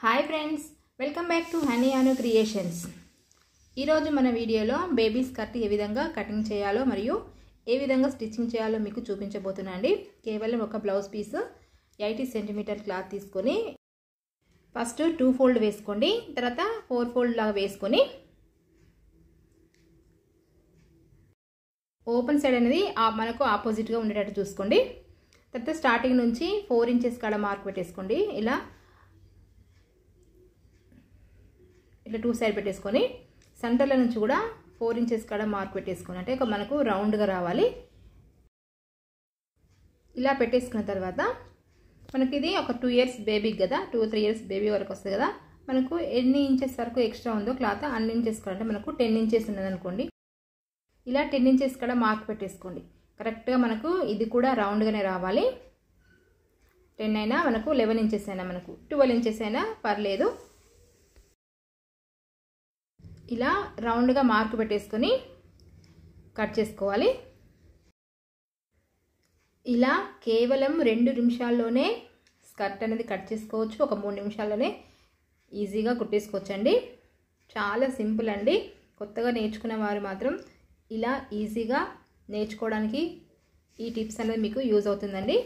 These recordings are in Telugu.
Hi friends, welcome back to honey Anu creations. ఈరోజు మన వీడియోలో బేబీ స్కర్ట్ ఏ విధంగా కటింగ్ చేయాలో మరియు ఏ విధంగా స్టిచ్చింగ్ చేయాలో మీకు చూపించబోతున్నా అండి. కేవలం ఒక బ్లౌజ్ పీస్ 80 సెంటీమీటర్ క్లాత్ తీసుకొని ఫస్ట్ 2 ఫోల్డ్ వేసుకోండి. తర్వాత 4 ఫోల్డ్ లాగా వేసుకొని ఓపెన్ సైడ్ అనేది మనకు ఆపోజిట్గా ఉండేటట్టు చూసుకోండి. తర్వాత స్టార్టింగ్ నుంచి 4 ఇంచెస్ కాడ మార్క్ పెట్టేసుకోండి. ఇలా 2 సైడ్ పెట్టేసుకొని సెంటర్ల నుంచి కూడా 4 ఇంచెస్ కాడ మార్క్ పెట్టేసుకొని, అంటే మనకు రౌండ్గా రావాలి. ఇలా పెట్టేసుకున్న తర్వాత మనకి ఇది ఒక 2 ఇయర్స్ బేబీకి కదా, 2-3 ఇయర్స్ బేబీ వరకు వస్తుంది కదా, మనకు ఎన్ని ఇంచెస్ వరకు ఎక్స్ట్రా ఉందో క్లాత్ అన్ని ఇంచెస్ కాడ, అంటే మనకు 10 ఇంచెస్ ఉన్నదనుకోండి, ఇలా 10 ఇంచెస్ కాడ మార్క్ పెట్టేసుకోండి. కరెక్ట్గా మనకు ఇది కూడా రౌండ్గానే రావాలి. 10 అయినా మనకు 11 ఇంచెస్ అయినా మనకు 12 ఇంచెస్ అయినా పర్లేదు. ఇలా రౌండ్గా మార్క్ పెట్టేసుకొని కట్ చేసుకోవాలి. ఇలా కేవలం 2 నిమిషాల్లోనే స్కర్ట్ అనేది కట్ చేసుకోవచ్చు. ఒక 3 నిమిషాల్లోనే ఈజీగా కుట్టేసుకోవచ్చండి. చాలా సింపుల్ అండి. కొత్తగా నేర్చుకునే వారు మాత్రం ఇలా ఈజీగా నేర్చుకోవడానికి ఈ టిప్స్ అనేది మీకు యూజ్ అవుతుందండి.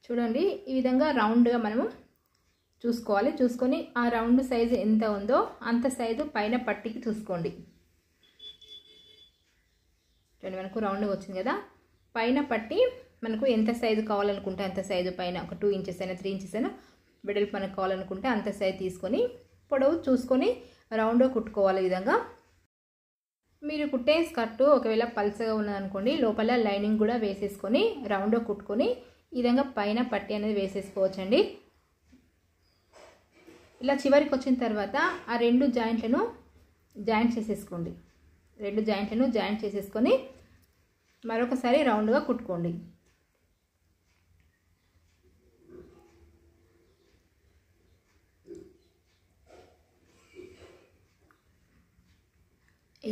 చూడండి, ఈ విధంగా రౌండ్గా మనము చూసుకోవాలి. చూసుకొని ఆ రౌండ్ సైజు ఎంత ఉందో అంత సైజు పైన పట్టికి చూసుకోండి. చూడండి, మనకు రౌండ్గా వచ్చింది కదా, పైన పట్టి మనకు ఎంత సైజు కావాలనుకుంటే అంత సైజు పైన ఒక 2 ఇంచెస్ అయినా 3 ఇంచెస్ అయినా వెడల్పు మనకు కావాలనుకుంటే అంత సైజు తీసుకొని పొడవు చూసుకొని రౌండ్గా కుట్టుకోవాలి. ఈ విధంగా మీరు కుట్టే స్కర్టు ఒకవేళ పల్చగా ఉన్నదనుకోండి, లోపల లైనింగ్ కూడా వేసేసుకొని రౌండ్గా కుట్టుకొని ఈ విధంగా పైన పట్టి అనేది వేసేసుకోవచ్చండి. ఇలా చివరికి వచ్చిన తర్వాత ఆ 2 జాయింట్లను జాయింట్ చేసేసుకోండి. 2 జాయింట్లను జాయింట్ చేసేసుకొని మరొకసారి రౌండ్గా కుట్టుకోండి.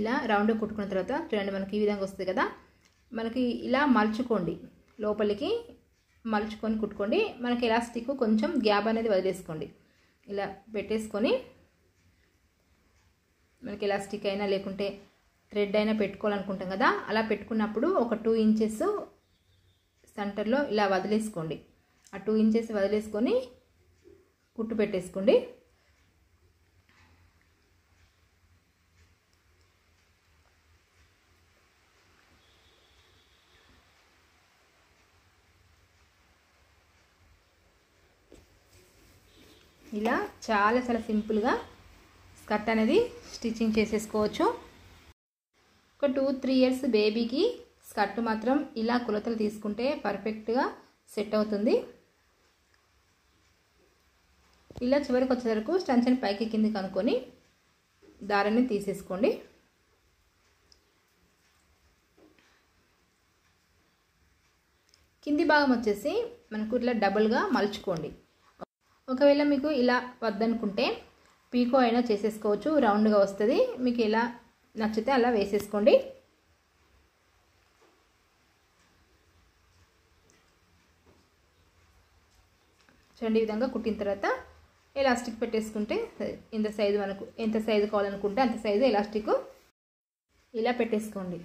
ఇలా రౌండ్గా కుట్టుకున్న తర్వాత చూడండి, మనకి ఈ విధంగా వస్తుంది కదా, మనకి ఇలా మలుచుకోండి, లోపలికి మలుచుకొని కుట్టుకోండి. మనకి ఎలాస్టిక్ కొంచెం గ్యాప్ అనేది వదిలేసుకోండి. ఇలా పెట్టేసుకొని మనకి ఎలాస్టిక్ అయినా లేకుంటే థ్రెడ్ అయినా పెట్టుకోవాలనుకుంటాం కదా, అలా పెట్టుకున్నప్పుడు ఒక 2 ఇంచెస్ సెంటర్లో ఇలా వదిలేసుకోండి. ఆ 2 ఇంచెస్ వదిలేసుకొని కుట్టు పెట్టేసుకోండి. ఇలా చాలా సింపుల్గా స్కర్ట్ అనేది స్టిచ్చింగ్ చేసేసుకోవచ్చు. ఒక 2-3 ఇయర్స్ బేబీకి స్కర్ట్ మాత్రం ఇలా కొలతలు తీసుకుంటే పర్ఫెక్ట్గా సెట్ అవుతుంది. ఇలా చివరికి వచ్చేసరికి స్టంచన్ పైకి కిందికి అనుకొని దారాన్ని తీసేసుకోండి. కింది భాగం వచ్చేసి మనకు ఇట్లా డబుల్గా మలుచుకోండి. ఒకవేళ మీకు ఇలా వద్దనుకుంటే పీకో అయినా చేసేసుకోవచ్చు, రౌండ్గా వస్తుంది. మీకు ఎలా నచ్చితే అలా వేసేసుకోండి. చూడండి, ఈ విధంగా కుట్టిన తర్వాత ఎలాస్టిక్ పెట్టేసుకుంటే ఇంత సైజు మనకు ఎంత సైజు కావాలనుకుంటే అంత సైజు ఎలాస్టిక్ ఇలా పెట్టేసుకోండి.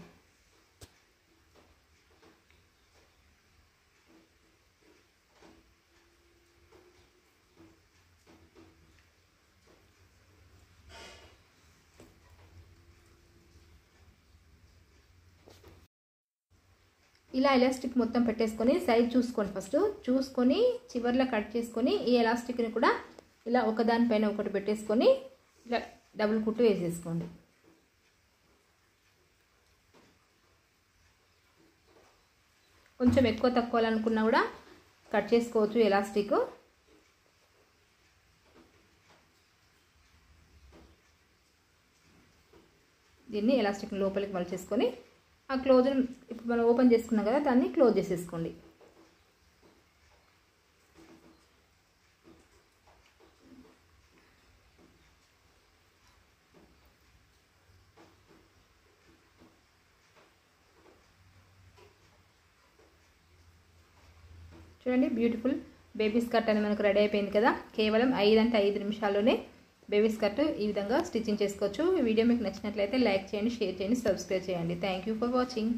ఇలా ఎలాస్టిక్ మొత్తం పెట్టేసుకొని సైజ్ చూసుకోండి. ఫస్ట్ చూసుకొని చివర్లో కట్ చేసుకొని ఈ ఎలాస్టిక్ని కూడా ఇలా ఒకదానిపైన ఒకటి పెట్టేసుకొని ఇలా డబుల్ కుట్టు వేసేసుకోండి. కొంచెం ఎక్కువ తక్కువ అనుకున్నా కూడా కట్ చేసుకోవచ్చు ఎలాస్టిక్. దీన్ని ఎలాస్టిక్ లోపలికి మలిచేసుకొని ఆ క్లోజ్ ఇప్పుడు మనం ఓపెన్ చేసుకున్నాం కదా, దాన్ని క్లోజ్ చేసేసుకోండి. చూడండి బ్యూటిఫుల్ బేబీ స్కర్ట్ అనేది మనకు రెడీ అయిపోయింది కదా. కేవలం 5 నిమిషాల్లోనే బేబీ స్కర్ట్ ఈ విధంగా స్టిచ్చింగ్ చేసుకోవచ్చు. ఈ వీడియో మీకు నచ్చినట్లయితే లైక్ చేయండి, షేర్ చేయండి, సబ్స్క్రైబ్ చేయండి. Thank you for watching.